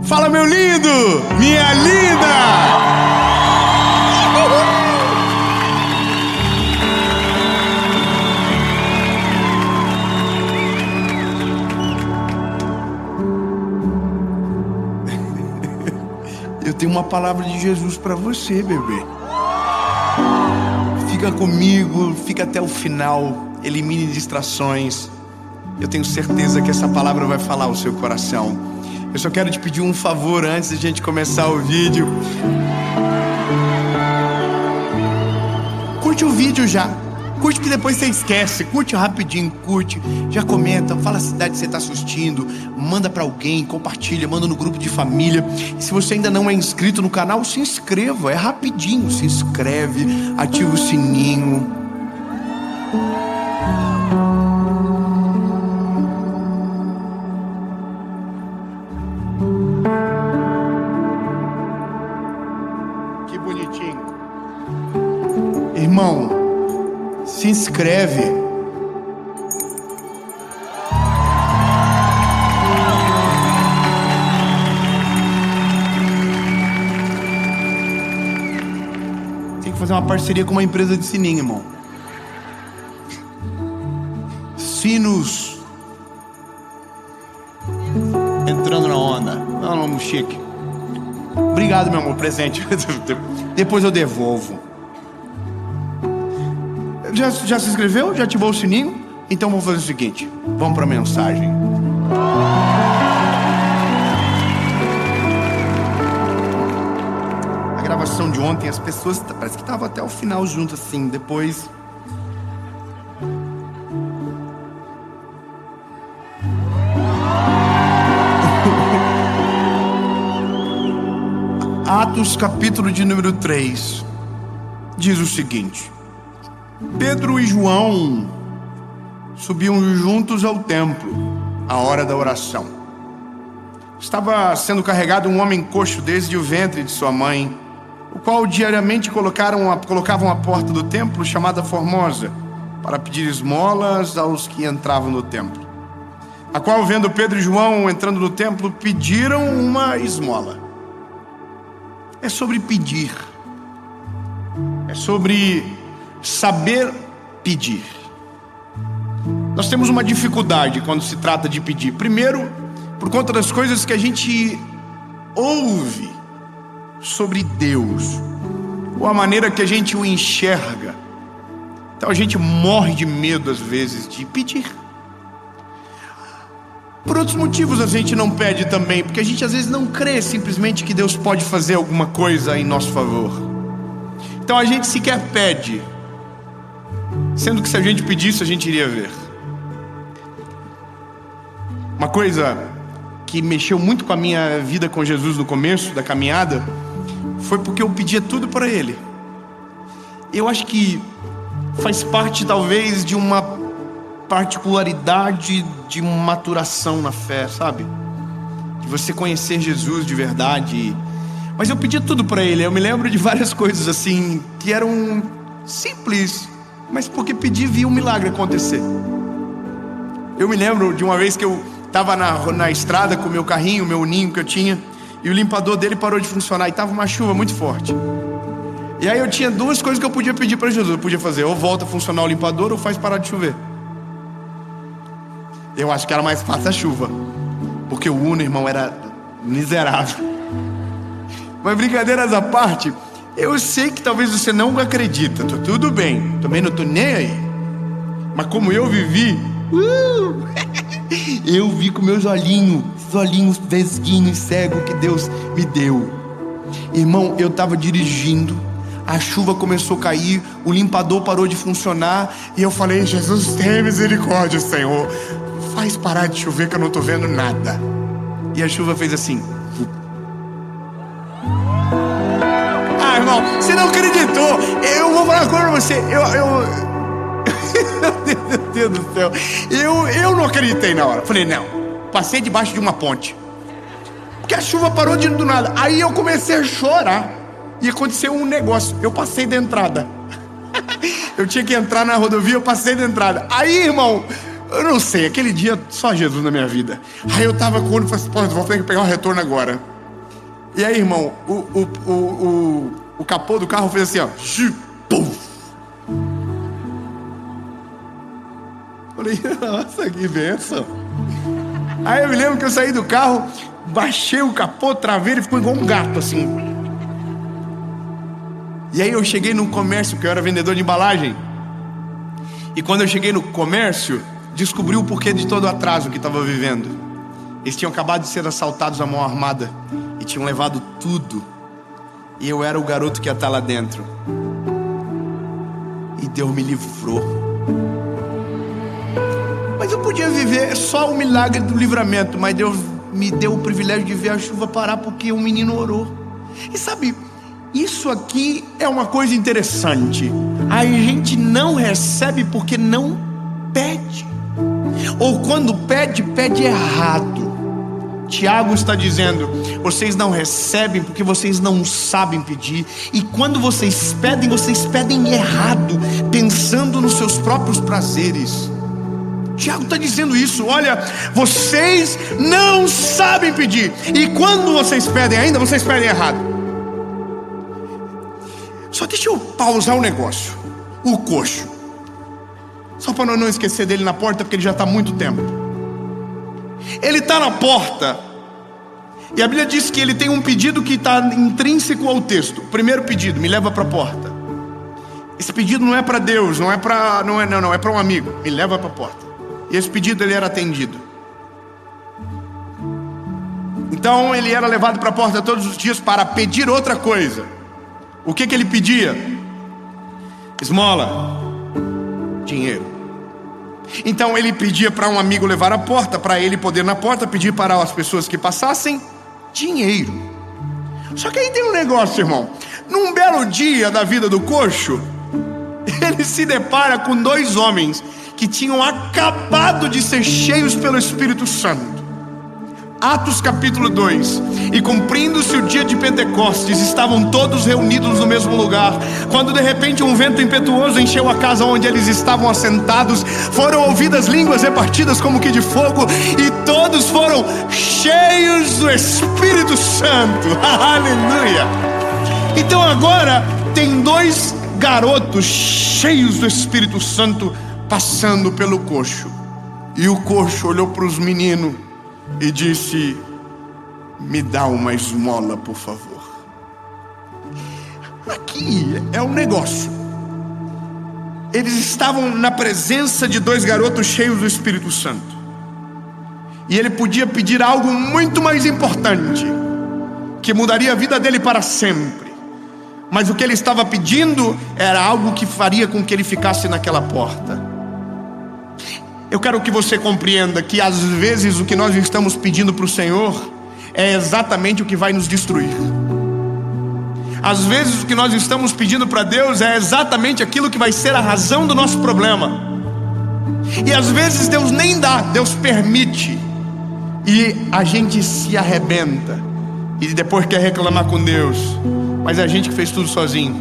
Fala, meu lindo, minha linda. Eu tenho uma palavra de Jesus para você, bebê. Fica comigo, fica até o final. Elimine distrações. Eu tenho certeza que essa palavra vai falar ao seu coração. Eu só quero te pedir um favor antes de a gente começar o vídeo. Curte o vídeo já. Curte que depois você esquece. Curte rapidinho, curte. Já comenta, fala a cidade que você está assistindo. Manda para alguém, compartilha, manda no grupo de família. E se você ainda não é inscrito no canal, se inscreva. É rapidinho, se inscreve, ativa o sininho. Que bonitinho. Irmão, se inscreve. Tem que fazer uma parceria com uma empresa de sininho, irmão. Sinos. Entrando na onda. Não, chique. Obrigado, meu amor, presente. Depois eu devolvo. Já se inscreveu? Já ativou o sininho? Então vamos fazer o seguinte. Vamos para a mensagem. A gravação de ontem, as pessoas parece que estavam até o final junto assim. Depois... Atos, capítulo de número 3, diz o seguinte: Pedro e João subiam juntos ao templo, à hora da oração. Estava sendo carregado um homem coxo desde o ventre de sua mãe, o qual diariamente colocavam à porta do templo, chamada Formosa, para pedir esmolas aos que entravam no templo. A qual, vendo Pedro e João entrando no templo, pediram uma esmola. É sobre pedir. É sobre saber pedir. Nós temos uma dificuldade quando se trata de pedir. Primeiro, por conta das coisas que a gente ouve sobre Deus, ou a maneira que a gente o enxerga. Então a gente morre de medo às vezes de pedir. Por outros motivos a gente não pede também, porque a gente às vezes não crê simplesmente que Deus pode fazer alguma coisa em nosso favor. Então a gente sequer pede, sendo que se a gente pedisse a gente iria ver. Uma coisa que mexeu muito com a minha vida com Jesus no começo da caminhada foi porque eu pedia tudo para Ele. Eu acho que faz parte talvez de uma particularidade de maturação na fé, sabe? De você conhecer Jesus de verdade. Mas eu pedia tudo para Ele. Eu me lembro de várias coisas assim que eram simples, mas porque pedi vi um milagre acontecer. Eu me lembro de uma vez que eu estava na estrada com o meu carrinho, o meu ninho que eu tinha, e o limpador dele parou de funcionar e estava uma chuva muito forte. E aí eu tinha duas coisas que eu podia pedir para Jesus. Eu podia fazer, ou volta a funcionar o limpador, ou faz parar de chover. Eu acho que era mais fácil a chuva, porque o Uno, irmão, era miserável. Mas brincadeiras à parte, eu sei que talvez você não acredita. Tô tudo bem, também não tô nem aí. Mas como eu vivi, eu vi com meus olhinhos, esses olhinhos vesguinhos cegos que Deus me deu. Irmão, eu tava dirigindo, a chuva começou a cair, o limpador parou de funcionar, e eu falei: Jesus, tem misericórdia, Senhor. Faz parar de chover que eu não tô vendo nada. E a chuva fez assim. Ah, irmão, você não acreditou. Eu vou falar uma coisa pra você. Meu Deus do céu. Eu não acreditei na hora. Falei, não. Passei debaixo de uma ponte, porque a chuva parou do nada. Aí eu comecei a chorar. E aconteceu um negócio. Eu passei da entrada. Eu tinha que entrar na rodovia, eu passei da entrada. Aí, irmão, eu não sei, aquele dia só Jesus na minha vida. Aí eu tava com o olho e falei assim: pô, vou ter que pegar um retorno agora. E aí, irmão, o capô do carro fez assim, ó. Pum. Falei, nossa, que bênção. Aí eu me lembro que eu saí do carro, baixei o capô, travei, ele ficou igual um gato, assim. E aí eu cheguei num comércio, que eu era vendedor de embalagem. E quando eu cheguei no comércio, descobri o porquê de todo o atraso que estava vivendo. Eles tinham acabado de ser assaltados à mão armada e tinham levado tudo. E eu era o garoto que ia estar lá dentro. E Deus me livrou. Mas eu podia viver só o milagre do livramento, mas Deus me deu o privilégio de ver a chuva parar porque um menino orou. E sabe, isso aqui é uma coisa interessante. A gente não recebe porque não pede. Ou quando pede, pede errado. Tiago está dizendo: vocês não recebem porque vocês não sabem pedir. E quando vocês pedem errado, pensando nos seus próprios prazeres. Tiago está dizendo isso. Olha, vocês não sabem pedir. E quando vocês pedem ainda, vocês pedem errado. Só deixa eu pausar o negócio. O coxo, só para não esquecer dele na porta, porque ele já está há muito tempo. Ele está na porta. E a Bíblia diz que ele tem um pedido que está intrínseco ao texto. O primeiro pedido: me leva para a porta. Esse pedido não é para Deus, não é para um amigo. Me leva para a porta. E esse pedido ele era atendido. Então ele era levado para a porta todos os dias para pedir outra coisa. O que ele pedia? Esmola, dinheiro. Então ele pedia para um amigo levar a porta, para ele poder na porta pedir para as pessoas que passassem dinheiro. Só que aí tem um negócio, irmão. Num belo dia da vida do coxo, ele se depara com dois homens que tinham acabado de ser cheios pelo Espírito Santo. Atos capítulo 2. E cumprindo-se o dia de Pentecostes, estavam todos reunidos no mesmo lugar, quando de repente um vento impetuoso encheu a casa onde eles estavam assentados. Foram ouvidas línguas repartidas como que de fogo, e todos foram cheios do Espírito Santo. Aleluia! Então agora tem dois garotos cheios do Espírito Santo passando pelo coxo. E o coxo olhou para os meninos e disse: me dá uma esmola, por favor. Aqui é um negócio. Eles estavam na presença de dois garotos cheios do Espírito Santo. E ele podia pedir algo muito mais importante, que mudaria a vida dele para sempre. Mas o que ele estava pedindo era algo que faria com que ele ficasse naquela porta. Eu quero que você compreenda que às vezes o que nós estamos pedindo para o Senhor é exatamente o que vai nos destruir. Às vezes o que nós estamos pedindo para Deus é exatamente aquilo que vai ser a razão do nosso problema. E às vezes Deus nem dá, Deus permite. E a gente se arrebenta e depois quer reclamar com Deus. Mas é a gente que fez tudo sozinho.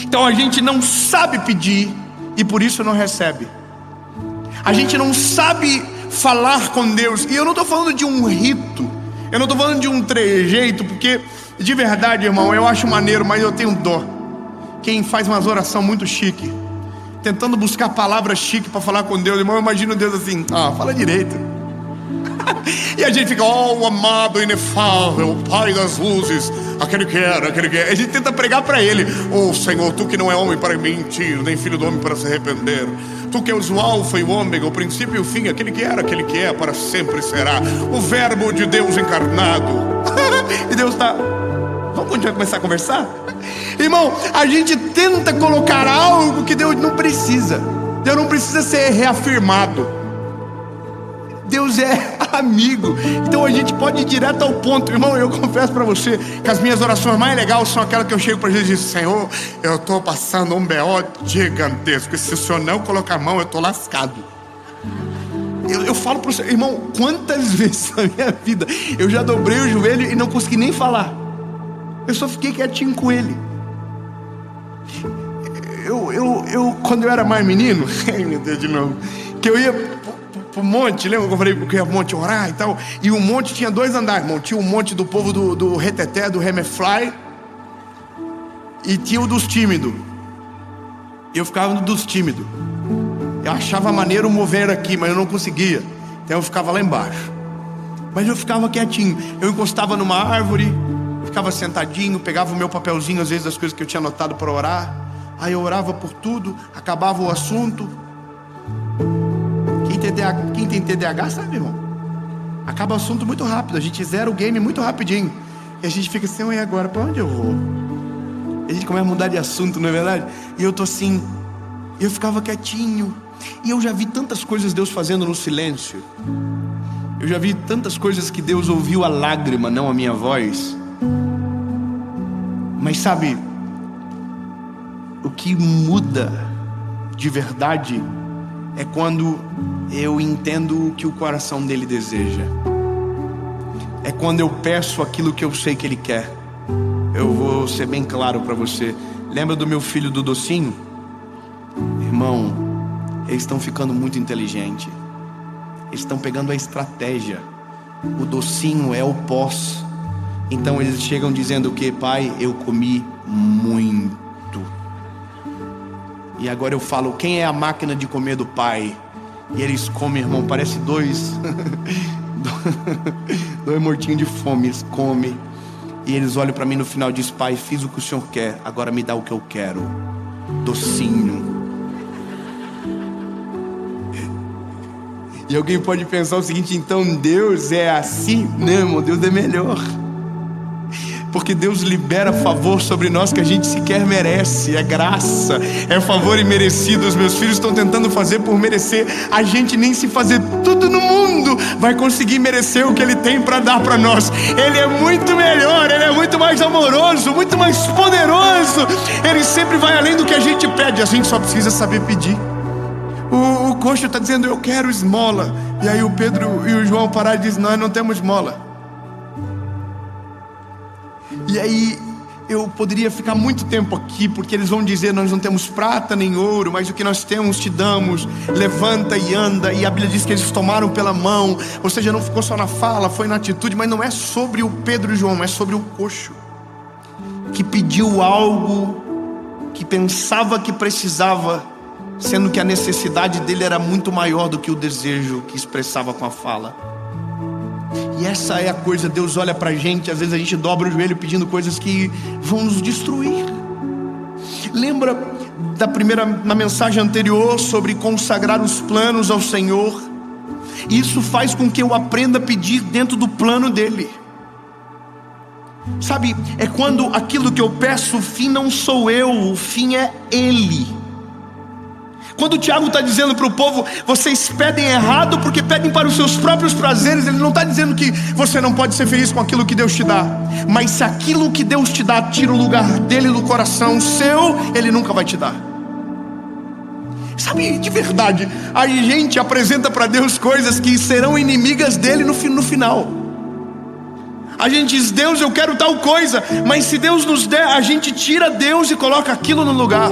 Então a gente não sabe pedir e por isso não recebe. A gente não sabe falar com Deus. E eu não estou falando de um rito, eu não estou falando de um trejeito, porque de verdade, irmão, eu acho maneiro, mas eu tenho dó. Quem faz umas orações muito chique, tentando buscar palavras chique para falar com Deus, irmão, eu imagino Deus assim: fala direito. E a gente fica: o amado, inefável, Pai das luzes, aquele que era. A gente tenta pregar para ele: Senhor, tu que não é homem para mentir, nem filho do homem para se arrepender, tu que és o alfa e o ômega, o princípio e o fim, aquele que era, aquele que é, para sempre será, o verbo de Deus encarnado. E Deus está: vamos começar a conversar? Irmão, a gente tenta colocar algo que Deus não precisa. Deus não precisa ser reafirmado. Deus é amigo. Então a gente pode ir direto ao ponto. Irmão, eu confesso para você que as minhas orações mais legais são aquelas que eu chego para Jesus e digo: Senhor, eu estou passando um B.O. gigantesco, e se o Senhor não colocar a mão, eu estou lascado. Eu falo para o Senhor, irmão, quantas vezes na minha vida eu já dobrei o joelho e não consegui nem falar. Eu só fiquei quietinho com ele. Quando eu era mais menino, ai meu Deus, de novo, que eu ia pro monte. Lembra que eu falei que ia pro monte orar e tal? E o monte tinha 2 andares, irmão. Tinha o monte do povo do reteté, do Remefly, e tinha o dos tímidos. Eu ficava no dos tímidos. Eu achava maneiro mover aqui, mas eu não conseguia. Então eu ficava lá embaixo. Mas eu ficava quietinho. Eu encostava numa árvore, ficava sentadinho, pegava o meu papelzinho, às vezes, das coisas que eu tinha anotado para orar. Aí eu orava por tudo, acabava o assunto. Quem tem TDAH sabe, irmão. Acaba o assunto muito rápido. A gente zera o game muito rapidinho. E a gente fica assim, e agora, para onde eu vou? E a gente começa a mudar de assunto, não é verdade? E eu tô assim, eu ficava quietinho. E eu já vi tantas coisas Deus fazendo no silêncio. Eu já vi tantas coisas que Deus ouviu a lágrima, não a minha voz. Mas sabe, o que muda de verdade é quando eu entendo o que o coração dele deseja. É quando eu peço aquilo que eu sei que ele quer. Eu vou ser bem claro para você. Lembra do meu filho do docinho? Irmão, eles estão ficando muito inteligentes. Eles estão pegando a estratégia. O docinho é o pós. Então eles chegam dizendo o que? Pai, eu comi muito. E agora eu falo, quem é a máquina de comer do pai? E eles comem, irmão, parece dois mortinhos de fome. Eles comem. E eles olham para mim no final e dizem, pai, fiz o que o senhor quer, agora me dá o que eu quero. Docinho. E alguém pode pensar o seguinte, então Deus é assim? Não, irmão, Deus é melhor. Porque Deus libera favor sobre nós que a gente sequer merece. É graça, é favor imerecido. Os meus filhos estão tentando fazer por merecer. A gente nem se fazer tudo no mundo vai conseguir merecer o que Ele tem para dar para nós. Ele é muito melhor, Ele é muito mais amoroso, muito mais poderoso. Ele sempre vai além do que a gente pede. A gente só precisa saber pedir. O coxo está dizendo, eu quero esmola. E aí o Pedro e o João pararam e dizem, nós não temos esmola. E aí eu poderia ficar muito tempo aqui, porque eles vão dizer, nós não temos prata nem ouro, mas o que nós temos te damos. Levanta e anda. E a Bíblia diz que eles tomaram pela mão. Ou seja, não ficou só na fala, foi na atitude. Mas não é sobre o Pedro e João, é sobre o coxo, que pediu algo que pensava que precisava, sendo que a necessidade dele era muito maior do que o desejo que expressava com a fala. E essa é a coisa, Deus olha pra gente, às vezes a gente dobra o joelho pedindo coisas que vão nos destruir. Lembra na mensagem anterior sobre consagrar os planos ao Senhor? Isso faz com que eu aprenda a pedir dentro do plano dele. Sabe, é quando aquilo que eu peço, o fim não sou eu, o fim é Ele. Quando o Tiago está dizendo para o povo, vocês pedem errado porque pedem para os seus próprios prazeres, ele não está dizendo que você não pode ser feliz com aquilo que Deus te dá. Mas se aquilo que Deus te dá tira o lugar dele no coração seu, ele nunca vai te dar. Sabe, de verdade, a gente apresenta para Deus coisas que serão inimigas dele no final. A gente diz, Deus, eu quero tal coisa, mas se Deus nos der, a gente tira Deus e coloca aquilo no lugar.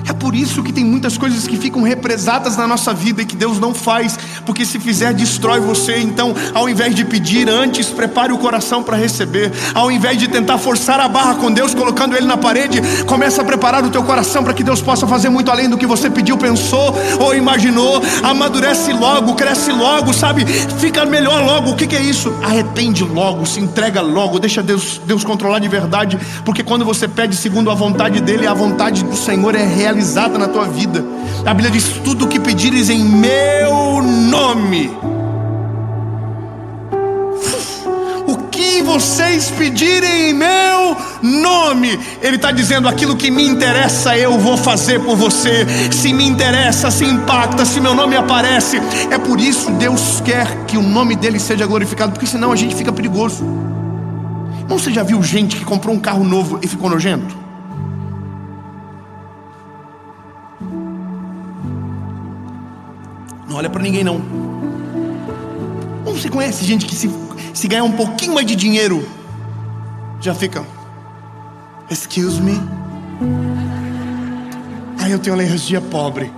É por isso que tem muitas coisas que ficam represadas na nossa vida e que Deus não faz, porque se fizer destrói você. Então, ao invés de pedir antes, prepare o coração para receber. Ao invés de tentar forçar a barra com Deus, colocando Ele na parede, começa a preparar o teu coração para que Deus possa fazer muito além do que você pediu, pensou ou imaginou. Amadurece logo, cresce logo, sabe? Fica melhor logo. O que é isso? Arrepende logo, se entrega logo, deixa Deus controlar de verdade, porque quando você pede segundo a vontade dEle, a vontade do Senhor é realizada na tua vida. A Bíblia diz, tudo o que pedires em meu nome, o que vocês pedirem em meu nome, Ele está dizendo, aquilo que me interessa eu vou fazer por você. Se me interessa, se impacta, se meu nome aparece. É por isso Deus quer que o nome dEle seja glorificado, porque senão a gente fica perigoso. Não, você já viu gente que comprou um carro novo e ficou nojento? Não olha pra ninguém não. Você conhece gente que se ganhar um pouquinho mais de dinheiro já fica, excuse me, eu tenho alergia pobre.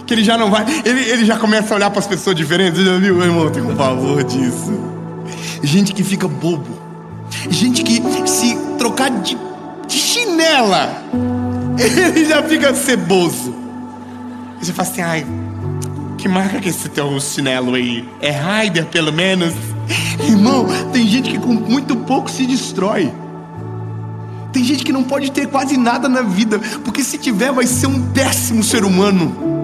que ele já não vai, ele já começa a olhar para as pessoas diferentes. Você já viu, meu irmão? Tem um pavor disso. Gente que fica bobo, gente que se trocar de chinela, ele já fica ceboso. E você fala assim: ai, que marca que é esse teu chinelo aí? É Raider, pelo menos? Irmão, tem gente que com muito pouco se destrói. Tem gente que não pode ter quase nada na vida, porque se tiver vai ser um péssimo ser humano.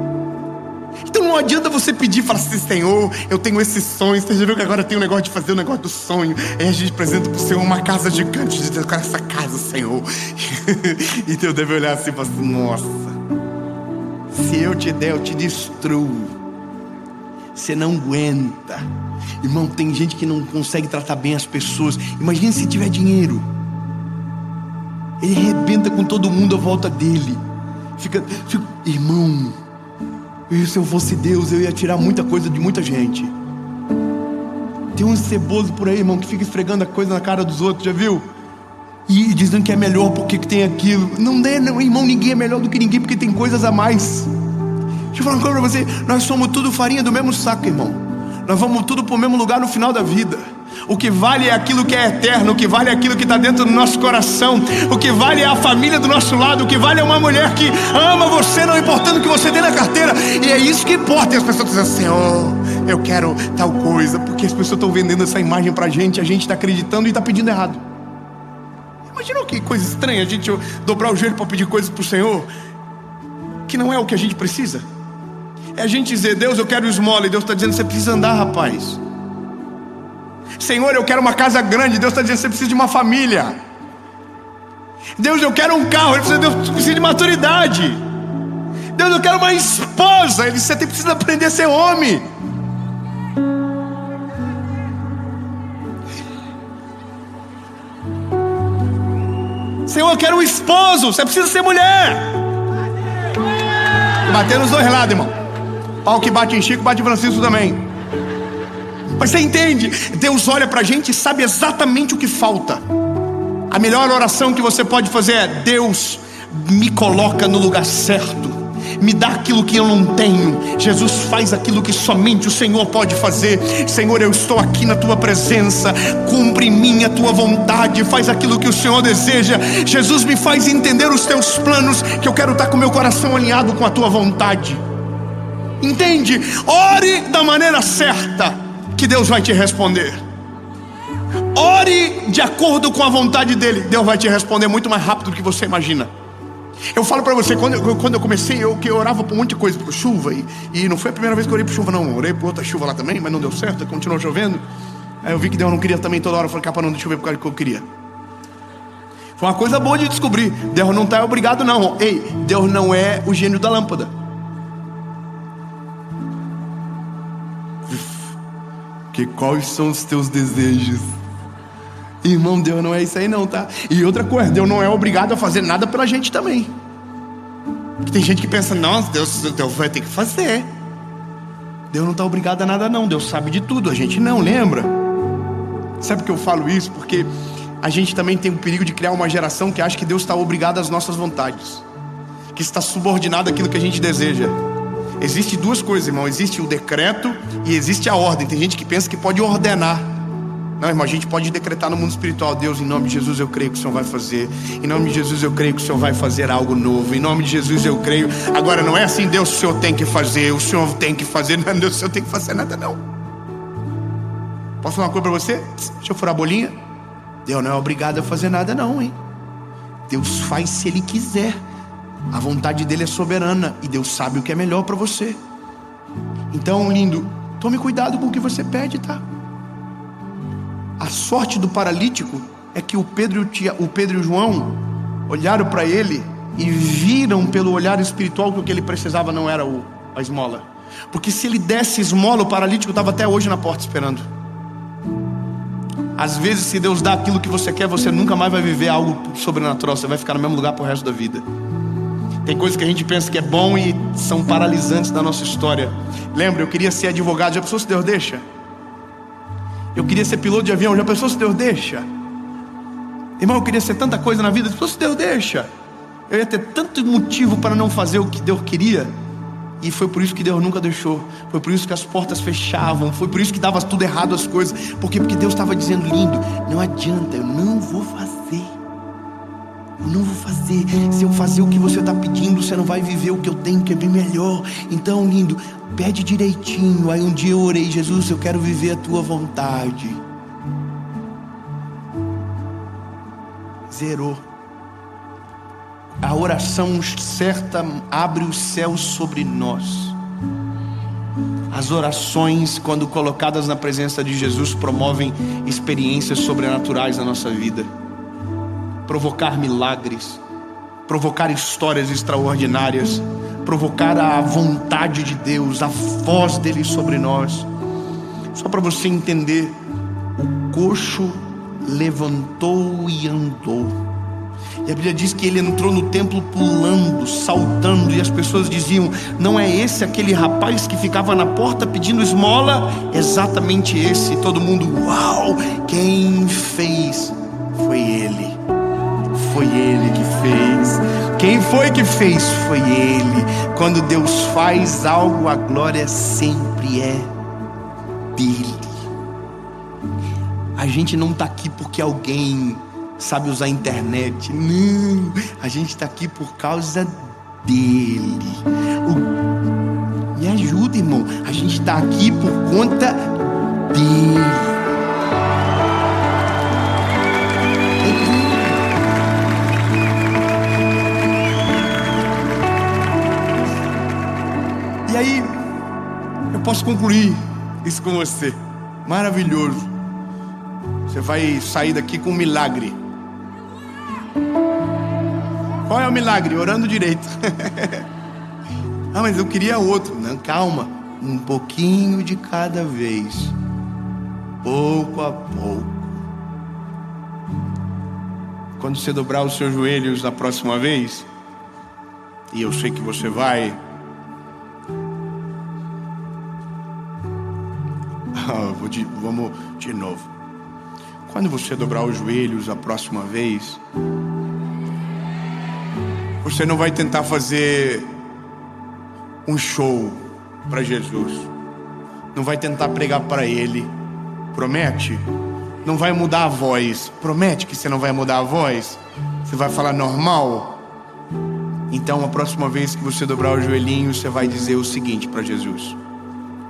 Então não adianta você pedir e falar assim: Senhor, eu tenho esses sonhos. Você já viu que agora tem um negócio de fazer o negócio do sonho? Aí a gente apresenta pro Senhor uma casa gigante. A gente diz: eu quero essa casa, Senhor. E Deus deve olhar assim e falar assim: nossa, se eu te der, eu te destruo. Você não aguenta. Irmão, tem gente que não consegue tratar bem as pessoas. Imagina se tiver dinheiro, ele arrebenta com todo mundo à volta dele. Irmão, se eu fosse Deus, eu ia tirar muita coisa de muita gente. Tem um ceboso por aí, irmão, que fica esfregando a coisa na cara dos outros, já viu? E dizendo que é melhor porque que tem aquilo. Não é, não, irmão, ninguém é melhor do que ninguém, porque tem coisas a mais. Deixa eu falar uma coisa pra você: nós somos tudo farinha do mesmo saco, irmão. Nós vamos tudo pro mesmo lugar no final da vida. O que vale é aquilo que é eterno. O que vale é aquilo que está dentro do nosso coração. O que vale é a família do nosso lado. O que vale é uma mulher que ama você, não importando o que você tem na carteira. E é isso que importa. E as pessoas dizem assim: oh, eu quero tal coisa, porque as pessoas estão vendendo essa imagem pra gente. A gente está acreditando e está pedindo errado. Imagina que coisa estranha a gente dobrar o joelho para pedir coisas pro Senhor que não é o que a gente precisa. É a gente dizer: Deus, eu quero esmola. E Deus está dizendo: você precisa andar, rapaz. Senhor, eu quero uma casa grande. Deus está dizendo: você precisa de uma família. Deus, eu quero um carro. Ele Deus precisa de maturidade. Deus, eu quero uma esposa. Ele diz: você precisa aprender a ser homem. Senhor, eu quero um esposo. Você precisa ser mulher. Bater nos dois lados, irmão. Pau que bate em Chico, bate em Francisco também. Mas você entende? Deus olha pra gente e sabe exatamente o que falta. A melhor oração que você pode fazer é: Deus, me coloca no lugar certo. Me dá aquilo que eu não tenho. Jesus faz aquilo que somente o Senhor pode fazer. Senhor, eu estou aqui na tua presença. Cumpre em mim a tua vontade. Faz aquilo que o Senhor deseja. Jesus, me faz entender os teus planos, que eu quero estar com meu coração alinhado com a tua vontade. Entende? Ore da maneira certa, que Deus vai te responder. Ore de acordo com a vontade dele. Deus vai te responder muito mais rápido do que você imagina. Eu falo pra você, quando eu comecei, eu orava por um monte de coisa, por chuva, e não foi a primeira vez que eu orei por chuva, não. Eu orei por outra chuva lá também, mas não deu certo, continuou chovendo. Aí eu vi que Deus não queria também toda hora. Eu falei: capa, não, deixa eu ver por causa que eu queria. Foi uma coisa boa de descobrir. Deus não está obrigado, não. Ei, Deus não é o gênio da lâmpada. Que quais são os teus desejos? Irmão, Deus não é isso aí não, tá? E outra coisa, Deus não é obrigado a fazer nada pela gente também. Tem gente que pensa: nossa, Deus vai ter que fazer. Deus não está obrigado a nada não. Deus sabe de tudo, a gente não, lembra? Sabe por que eu falo isso? Porque a gente também tem o perigo de criar uma geração que acha que Deus está obrigado às nossas vontades, que está subordinado àquilo que a gente deseja. Existem duas coisas, irmão: existe o decreto e existe a ordem. Tem gente que pensa que pode ordenar. Não, irmão, a gente pode decretar no mundo espiritual: Deus, em nome de Jesus eu creio que o Senhor vai fazer. Em nome de Jesus eu creio que o Senhor vai fazer algo novo. Em nome de Jesus eu creio. Agora não é assim: Deus, o Senhor tem que fazer, o Senhor tem que fazer. Não, Deus, o Senhor tem que fazer nada não. Posso falar uma coisa pra você? Deixa eu furar a bolinha. Deus não é obrigado a fazer nada não, hein? Deus faz se Ele quiser. A vontade dele é soberana e Deus sabe o que é melhor para você. Então, lindo, tome cuidado com o que você pede, tá? A sorte do paralítico é que o Pedro e o João olharam para ele e viram pelo olhar espiritual que o que ele precisava não era a esmola. Porque se ele desse esmola, o paralítico estava até hoje na porta esperando. Às vezes, se Deus dá aquilo que você quer, você nunca mais vai viver algo sobrenatural. Você vai ficar no mesmo lugar pro resto da vida. Tem coisas que a gente pensa que é bom e são paralisantes da nossa história. Lembra, eu queria ser advogado. Já pensou se Deus deixa? Eu queria ser piloto de avião. Já pensou se Deus deixa? Irmão, eu queria ser tanta coisa na vida. Já pensou se Deus deixa? Eu ia ter tanto motivo para não fazer o que Deus queria. E foi por isso que Deus nunca deixou. Foi por isso que as portas fechavam. Foi por isso que dava tudo errado as coisas. Por quê? Porque Deus estava dizendo: lindo, não adianta, eu não vou fazer. Eu não vou fazer. Se eu fazer o que você está pedindo, você não vai viver o que eu tenho, que é bem melhor. Então, lindo, pede direitinho. Aí um dia eu orei: Jesus, eu quero viver a tua vontade. Zerou. A oração certa abre os céus sobre nós. As orações, quando colocadas na presença de Jesus, promovem experiências sobrenaturais na nossa vida. Provocar milagres, provocar histórias extraordinárias, provocar a vontade de Deus, a voz dele sobre nós. Só para você entender, o coxo levantou e andou. E a Bíblia diz que ele entrou no templo pulando, saltando, e as pessoas diziam: não é esse aquele rapaz que ficava na porta pedindo esmola? Exatamente esse. Todo mundo: uau! Quem fez? Foi ele. Foi ele que fez. Quem foi que fez? Foi ele. Quando Deus faz algo, a glória sempre é dele. A gente não está aqui porque alguém sabe usar a internet. Não, a gente está aqui por causa dele. Me ajuda, irmão. A gente está aqui por conta dele. E aí, eu posso concluir isso com você. Maravilhoso. Você vai sair daqui com um milagre. Qual é o milagre? Orando direito. Ah, mas eu queria outro. Não, calma. Um pouquinho de cada vez. Pouco a pouco. Quando você dobrar os seus joelhos da próxima vez, e eu sei que você vai, vamos de novo. Quando você dobrar os joelhos a próxima vez, você não vai tentar fazer um show para Jesus. Não vai tentar pregar para Ele. Promete? Não vai mudar a voz. Promete que você não vai mudar a voz? Você vai falar normal? Então, a próxima vez que você dobrar os joelhinhos, você vai dizer o seguinte para Jesus: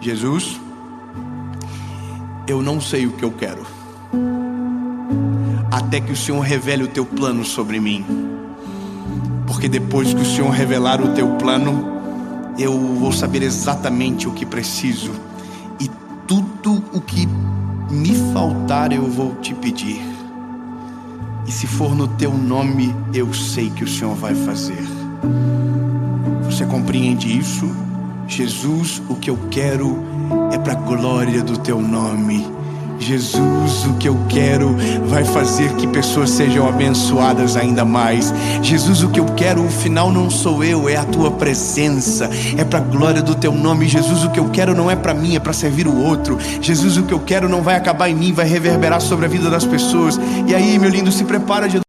Jesus, eu não sei o que eu quero, até que o Senhor revele o teu plano sobre mim. Porque depois que o Senhor revelar o teu plano, eu vou saber exatamente o que preciso. E tudo o que me faltar eu vou te pedir. E se for no teu nome, eu sei que o Senhor vai fazer. Você compreende isso? Jesus, o que eu quero é para a glória do teu nome. Jesus, o que eu quero vai fazer que pessoas sejam abençoadas ainda mais. Jesus, o que eu quero, o final não sou eu, é a tua presença, é para a glória do teu nome. Jesus, o que eu quero não é para mim, é para servir o outro. Jesus, o que eu quero não vai acabar em mim, vai reverberar sobre a vida das pessoas. E aí, meu lindo, se prepara, Jesus.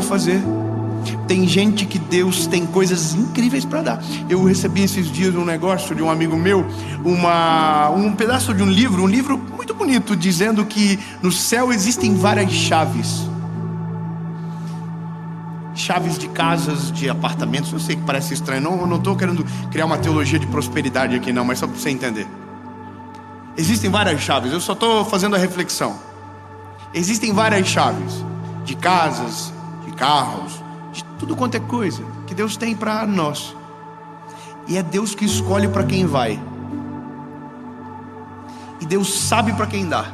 Fazer. Tem gente que Deus tem coisas incríveis para dar. Eu recebi esses dias um negócio de um amigo meu, um pedaço de um livro muito bonito, dizendo que no céu existem várias chaves. Chaves de casas, de apartamentos. Eu sei que parece estranho, eu não estou querendo criar uma teologia de prosperidade aqui não, mas só para você entender. Existem várias chaves, eu só estou fazendo a reflexão. Existem várias chaves de casas, de carros, de tudo quanto é coisa que Deus tem para nós. E é Deus que escolhe para quem vai. E Deus sabe para quem dá.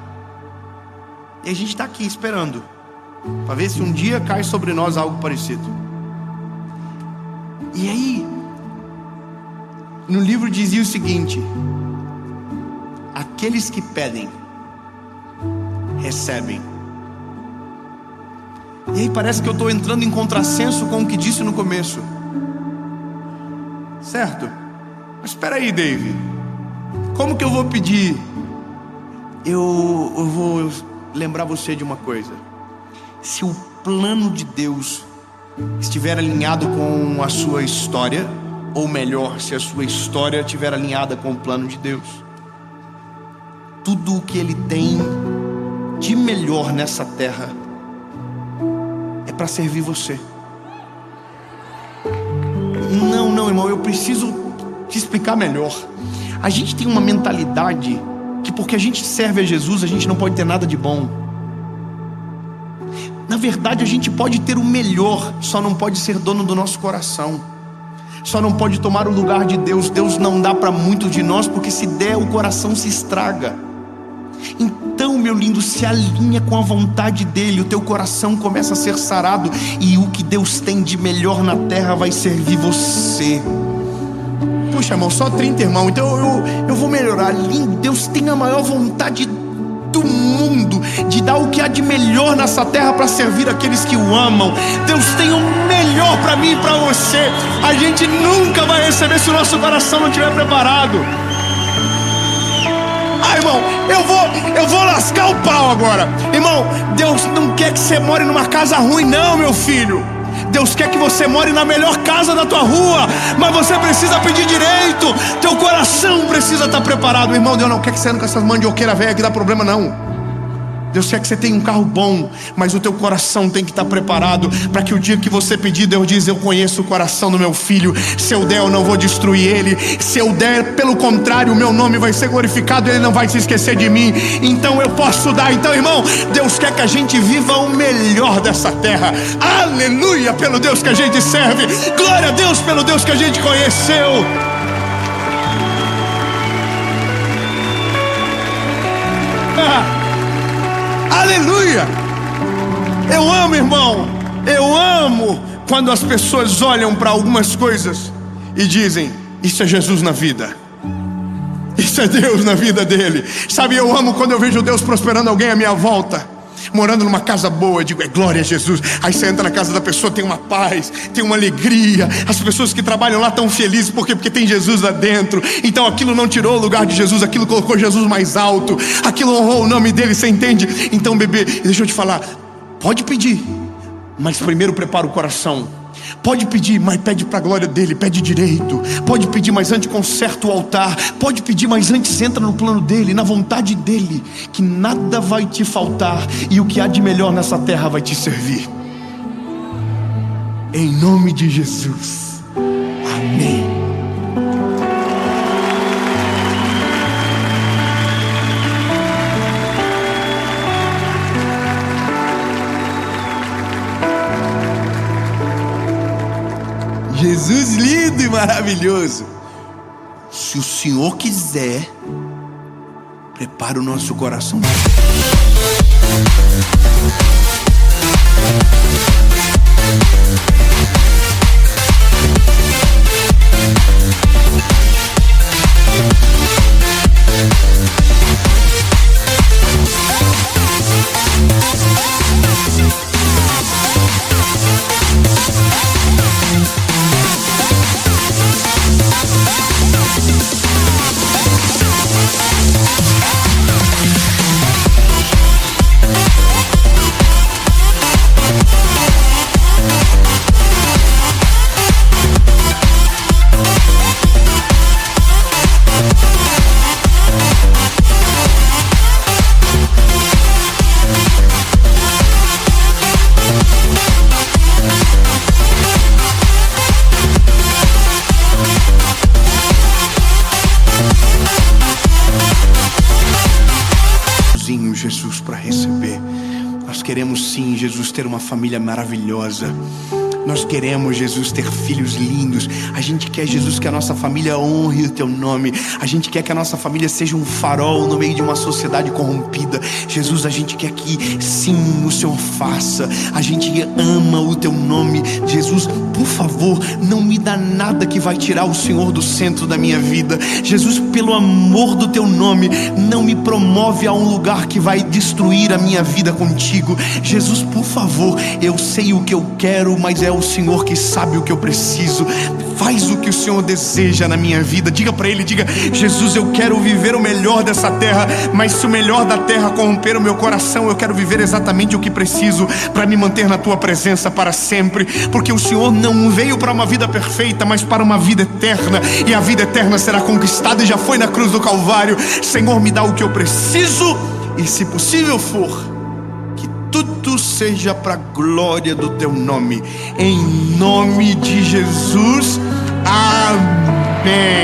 E a gente está aqui esperando para ver se um dia cai sobre nós algo parecido. E aí, no livro dizia o seguinte: aqueles que pedem, recebem. E aí parece que eu estou entrando em contrassenso com o que disse no começo. Certo? Mas espera aí, Dave. Como que eu vou pedir? Eu vou lembrar você de uma coisa. Se o plano de Deus estiver alinhado com a sua história, ou melhor, se a sua história estiver alinhada com o plano de Deus, tudo o que Ele tem de melhor nessa terra é para servir você. Não, irmão, eu preciso te explicar melhor. A gente tem uma mentalidade que porque a gente serve a Jesus, a gente não pode ter nada de bom. Na verdade, a gente pode ter o melhor, só não pode ser dono do nosso coração. Só não pode tomar o lugar de Deus. Deus não dá para muito de nós, porque se der, o coração se estraga. Então, meu lindo, se alinha com a vontade dEle, o teu coração começa a ser sarado, e o que Deus tem de melhor na terra vai servir você. Puxa, irmão, só 30, irmão, então eu vou melhorar. Lindo, Deus tem a maior vontade do mundo de dar o que há de melhor nessa terra para servir aqueles que o amam. Deus tem o melhor para mim e para você. A gente nunca vai receber se o nosso coração não estiver preparado. Irmão, eu vou lascar o pau agora. Irmão, Deus não quer que você more numa casa ruim, não, meu filho. Deus quer que você more na melhor casa da tua rua, mas você precisa pedir direito. Teu coração precisa estar preparado. Irmão, Deus não quer que você ande com essas mandioqueiras velhas que dá problema, não. Deus quer que você tenha um carro bom, mas o teu coração tem que estar preparado para que o dia que você pedir, Deus diz: eu conheço o coração do meu filho. Se eu der, eu não vou destruir ele. Se eu der, pelo contrário, o meu nome vai ser glorificado, ele não vai se esquecer de mim. Então eu posso dar. Então, irmão, Deus quer que a gente viva o melhor dessa terra. Aleluia pelo Deus que a gente serve. Glória a Deus pelo Deus que a gente conheceu. Aleluia! Eu amo, irmão, eu amo quando as pessoas olham para algumas coisas e dizem: isso é Jesus na vida, isso é Deus na vida dele. Sabe, eu amo quando eu vejo Deus prosperando alguém à minha volta, morando numa casa boa. Eu digo: é glória a Jesus. Aí você entra na casa da pessoa, tem uma paz, tem uma alegria. As pessoas que trabalham lá estão felizes. Por quê? Porque tem Jesus lá dentro. Então aquilo não tirou o lugar de Jesus, aquilo colocou Jesus mais alto, aquilo honrou o nome dele, você entende? Então, bebê, deixa eu te falar, pode pedir, mas primeiro prepara o coração. Pode pedir, mas pede para a glória dele, pede direito. Pode pedir, mas antes conserta o altar. Pode pedir, mas antes entra no plano dele, na vontade dele, que nada vai te faltar, e o que há de melhor nessa terra vai te servir. Em nome de Jesus, amém. Jesus lindo e maravilhoso. Se o Senhor quiser, prepara o nosso coração. ter uma família maravilhosa. Nós queremos, Jesus, ter filhos lindos. A gente quer, Jesus, que a nossa família honre o teu nome. A gente quer que a nossa família seja um farol no meio de uma sociedade corrompida. Jesus, a gente quer que sim, o Senhor faça. A gente ama o teu nome. Jesus, por favor, não me dá nada que vai tirar o Senhor do centro da minha vida. Jesus, pelo amor do teu nome, não me promove a um lugar que vai destruir a minha vida contigo. Jesus, por favor, eu sei o que eu quero, mas é o Senhor que sabe o que eu preciso. Faz o que o Senhor deseja na minha vida. Diga para Ele, diga: Jesus, eu quero viver o melhor dessa terra, mas se o melhor da terra corromper o meu coração, eu quero viver exatamente o que preciso para me manter na tua presença para sempre. Porque o Senhor não veio para uma vida perfeita, mas para uma vida eterna, e a vida eterna será conquistada e já foi na cruz do Calvário. Senhor, me dá o que eu preciso, e se possível for, tudo seja para a glória do teu nome, em nome de Jesus, amém.